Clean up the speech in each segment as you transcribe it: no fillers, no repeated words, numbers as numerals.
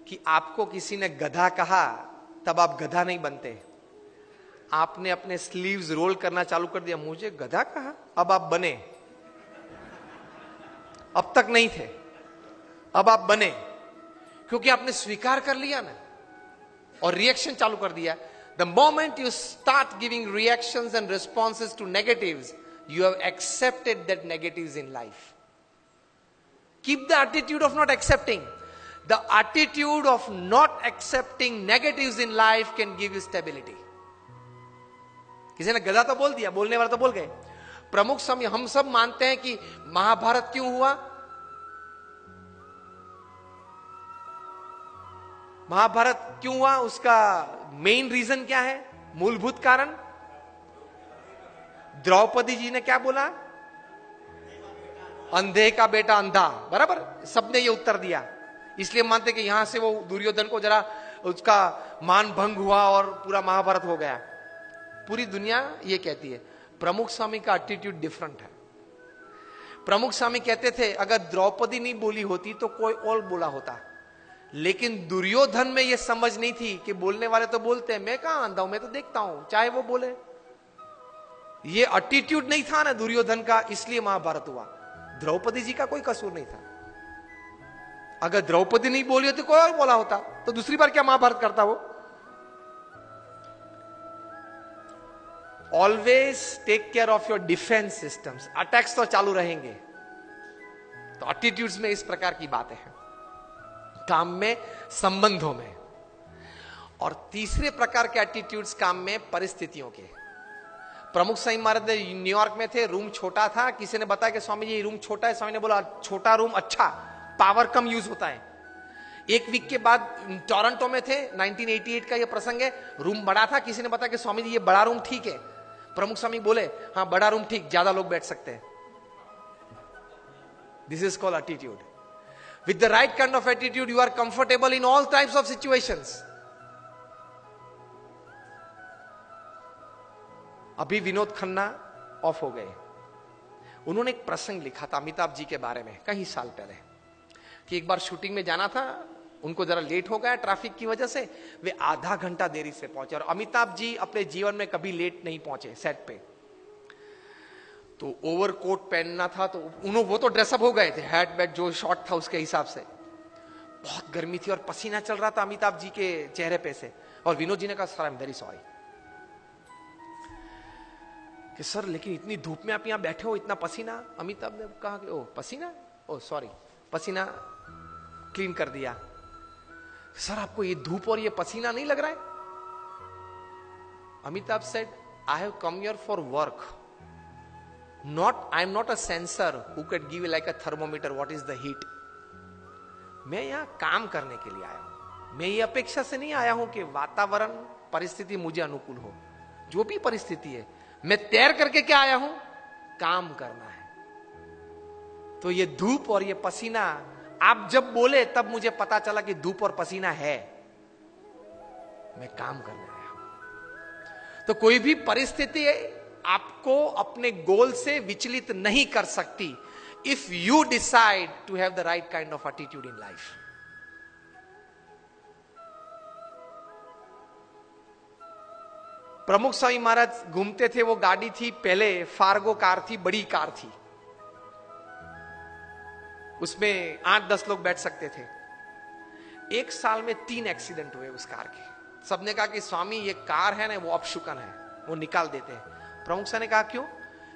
कि आपको किसी ने गधा कहा तब आप गधा नहीं बनते। आपने अपने स्लीव्स रोल करना चालू कर दिया, मुझे गधा कहा, अब आप बने। अब तक नहीं थे, अब आप बने, क्योंकि आपने स्वीकार कर लिया ना और रिएक्शन चालू कर दिया। The moment you start giving reactions and responses to negatives, you have accepted that negatives in life. Keep the attitude of not accepting. The attitude of not accepting negatives in life can give you stability. किसी ने गधा तो बोल दिया, बोलने वाला तो बोल गए। प्रमुख समय हम सब मानते हैं कि महाभारत क्यों हुआ? महाभारत क्यों हुआ? उसका मेन रीजन क्या है? मूलभूत कारण? द्रौपदी जी ने क्या बोला? अंधे का बेटा अंधा, बराबर, सबने ये उत्तर दिया। इसलिए मानते कि यहां से वो दुर्योधन को जरा उसका मान भंग हुआ और पूरा महाभारत हो गया। पूरी दुनिया ये कहती है। प्रमुख स्वामी का एटीट्यूड डिफरेंट है। प्रमुख स्वामी कहते थे अगर द्रौपदी नहीं बोली होती तो कोई और बोला होता, लेकिन दुर्योधन में ये समझ नहीं थी कि बोलने वाले तो बोलते हैं, मैं कहां अंधा हूं, मैं तो देखता हूं, चाहे वो बोले। ये एटीट्यूड नहीं था ना दुर्योधन का, इसलिए महाभारत हुआ। द्रौपदी जी का कोई कसूर नहीं था। अगर द्रौपदी नहीं बोली होती कोई और बोला होता तो दूसरी बार क्या महाभारत करता वो? Always take care of your defence systems. Attacks तो चालू रहेंगे, तो एटीट्यूड्स में इस प्रकार की बातें हैं, काम में, संबंधों में। और तीसरे प्रकार के एटीट्यूड्स काम में परिस्थितियों के। प्रमुख स्वामी महाराज न्यूयॉर्क में थे, रूम छोटा था, किसी ने बताया कि स्वामी जी ये रूम छोटा है। स्वामी ने बोला छोटा रूम अच्छा, पावर कम यूज होता है। एक वीक के बाद टोरंटो में थे, 1988 का ये प्रसंग है, रूम बड़ा था, किसी ने बताया कि स्वामी जी ये बड़ा रूम ठीक है। प्रमुख स्वामी बोले हाँ बड़ा रूम ठीक, ज्यादा लोग बैठ सकते हैं। This is called attitude. With the right kind of attitude you are comfortable in all types of situations. अभी विनोद खन्ना ऑफ हो गए, उन्होंने एक प्रसंग लिखा था अमिताभ जी के बारे में कई साल पहले, कि एक बार शूटिंग में जाना था, उनको जरा लेट हो गया ट्रैफिक की वजह से, वे आधा घंटा देरी से पहुंचे। और अमिताभ जी अपने जीवन में कभी लेट नहीं पहुंचे सेट पे। तो ओवरकोट पहनना था, तो वो तो ड्रेसअप हो गए थे, हैट बैट जो शॉर्ट था उसके हिसाब से। बहुत गर्मी थी और पसीना चल रहा था अमिताभ जी के चेहरे पे से। और विनोद जी ने कहा sir I am very sorry, कि सर लेकिन इतनी धूप में आप यहां बैठे हो, इतना पसीना। अमिताभ ने कहा कि ओ पसीना, ओ सॉरी, पसीना क्लीन कर दिया। सर आपको ये धूप और ये पसीना नहीं लग रहा है? Amitabh said I have come here for work, not I am not a sensor who can give like a thermometer what is the heat. मैं यहां काम करने के लिए आया हूं, मैं ये अपेक्षा से नहीं आया हूं कि वातावरण परिस्थिति मुझे अनुकूल हो। जो भी परिस्थिति है, मैं तैर करके क्या आया हूं? काम करना है। तो ये धूप और ये पसीना आप जब बोले तब मुझे पता चला कि धूप और पसीना है, मैं काम करने आया हूं। तो कोई भी परिस्थिति आपको अपने गोल से विचलित नहीं कर सकती, if you decide to have the right kind of attitude in life. Pramukh Swami महाराज घूमते थे, वो गाड़ी थी पहले फार्गो कार थी, बड़ी कार थी, उसमें 8-10 लोग बैठ सकते थे। एक साल में 3 एक्सीडेंट हुए उस कार के। सबने कहा कि स्वामी ये कार है ना वो अपशुकन है, वो निकाल देते हैं। प्रमुख स्वामी ने कहा क्यों?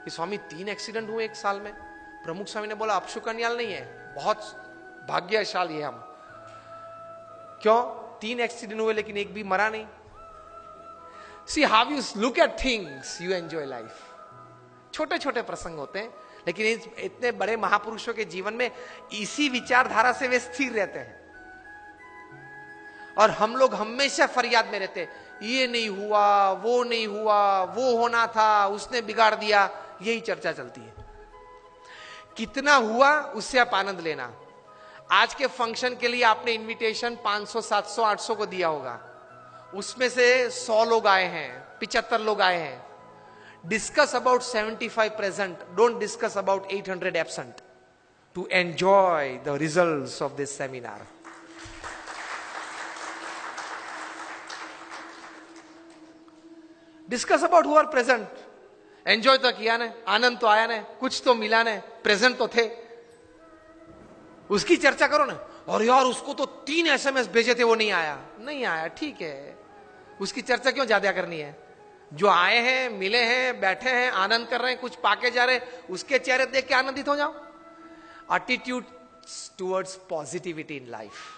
कि स्वामी 3 एक्सीडेंट हुए एक साल में। प्रमुख स्वामी ने बोला अपशुकन याल नहीं है, बहुत भाग्यशाली है हम। क्यों? 3 एक्सीडेंट हुए लेकिन एक भी मरा नहीं। See how you look at things, you enjoy life. छोटे छोटे प्रसंग होते हैं, लेकिन इतने बड़े महापुरुषों के जीवन में इसी विचारधारा से वे स्थिर रहते हैं। और हम लोग हमेशा फरियाद में रहते हैं, ये नहीं हुआ, वो नहीं हुआ, वो होना था, उसने बिगाड़ दिया, यही चर्चा चलती है। कितना हुआ उससे आप आनंद लेना। आज के फंक्शन के लिए आपने इनविटेशन 500, 700, 800 को दिया होगा, उसमें से 100 लोग आए हैं, 75 लोग आए हैं। Discuss about 75 present, don't discuss about 800 absent, to enjoy the results of this seminar. Discuss about who are present. Enjoy तो किया ने, आनंद तो आया ने, कुछ तो मिला ने, प्रेजेंट तो थे, उसकी चर्चा करो ना. और यार उसको तो 3 SMS भेजे थे, वो नहीं आया. नहीं आया, ठीक है, उसकी चर्चा क्यों ज्यादा करनी है? जो आए हैं, मिले हैं, बैठे हैं, आनंद कर रहे हैं, कुछ पाके जा रहे हैं, उसके चेहरे देख के आनंदित हो जाओ. Attitude towards positivity in life.